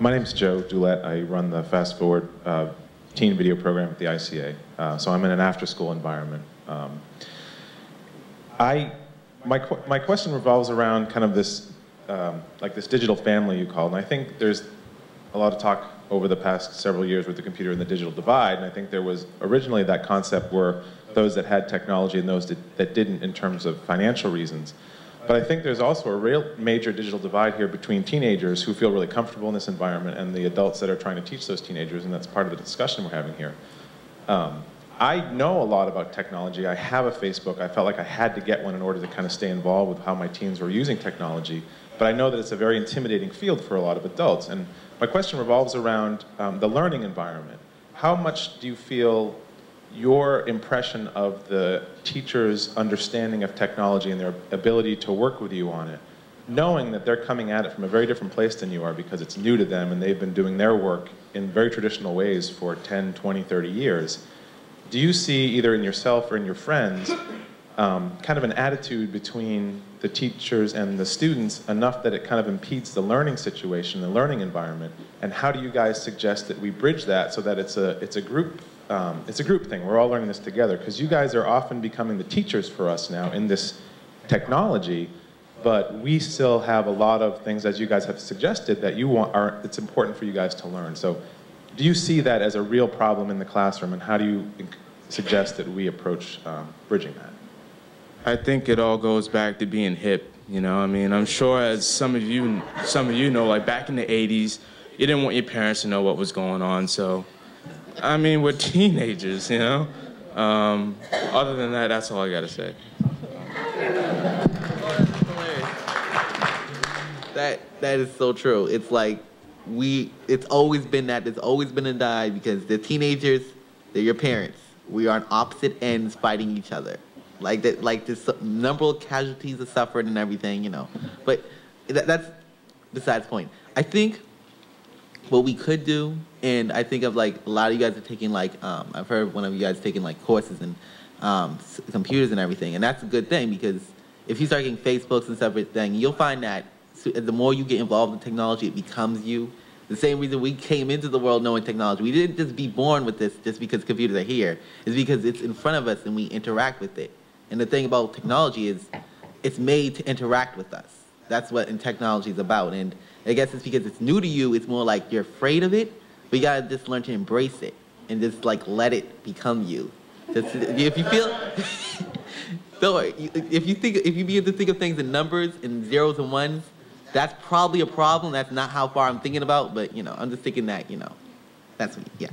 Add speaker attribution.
Speaker 1: My name's Joe Dulett. I run the Fast Forward teen video program at the ICA. So I'm in an after-school environment. My question revolves around kind of this, like this digital family you called, and I think there's a lot of talk over the past several years with the computer and the digital divide, and I think there was originally that concept where those that had technology and those that didn't in terms of financial reasons. But I think there's also a real major digital divide here between teenagers who feel really comfortable in this environment and the adults that are trying to teach those teenagers, and that's part of the discussion we're having here. I know a lot about technology. I have a Facebook. I felt like I had to get one in order to kind of stay involved with how my teens were using technology. But I know that it's a very intimidating field for a lot of adults. And my question revolves around the learning environment. How much do you feel your impression of the teacher's understanding of technology and their ability to work with you on it, knowing that they're coming at it from a very different place than you are because it's new to them and they've been doing their work in very traditional ways for 10, 20, 30 years, do you see either in yourself or in your friends kind of an attitude between the teachers and the students enough that it kind of impedes the learning situation, the learning environment? And how do you guys suggest that we bridge that so that it's a group thing? We're all learning this together, because you guys are often becoming the teachers for us now in this technology, but we still have a lot of things, as you guys have suggested, that it's important for you guys to learn. So do you see that as a real problem in the classroom, and how do you suggest that we approach bridging that?
Speaker 2: I think it all goes back to being hip, you know? I mean, I'm sure as some of you know, like back in the 80s, you didn't want your parents to know what was going on, so, I mean, we're teenagers, you know? Other than that, that's all I gotta say.
Speaker 3: That is so true. It's like, it's always been that, there's always been a divide, because the teenagers, they're your parents. We are on opposite ends fighting each other. Like that, like this number of casualties have suffered and everything, you know. But that's besides the point. I think what we could do, and I think of like a lot of you guys are taking like, I've heard one of you guys taking like courses in computers and everything, and that's a good thing, because if you start getting Facebooks and stuff, everything, you'll find that the more you get involved in technology, it becomes you. The same reason we came into the world knowing technology. We didn't just be born with this just because computers are here. It's because it's in front of us and we interact with it. And the thing about technology is it's made to interact with us. That's what technology is about. And I guess it's because it's new to you, it's more like you're afraid of it, but you gotta just learn to embrace it and just like let it become you. Just, if you feel, don't worry, if you begin to think of things in numbers and zeros and ones, that's probably a problem. That's not how far I'm thinking about, but you know, I'm just thinking that, you know, that's me, yeah.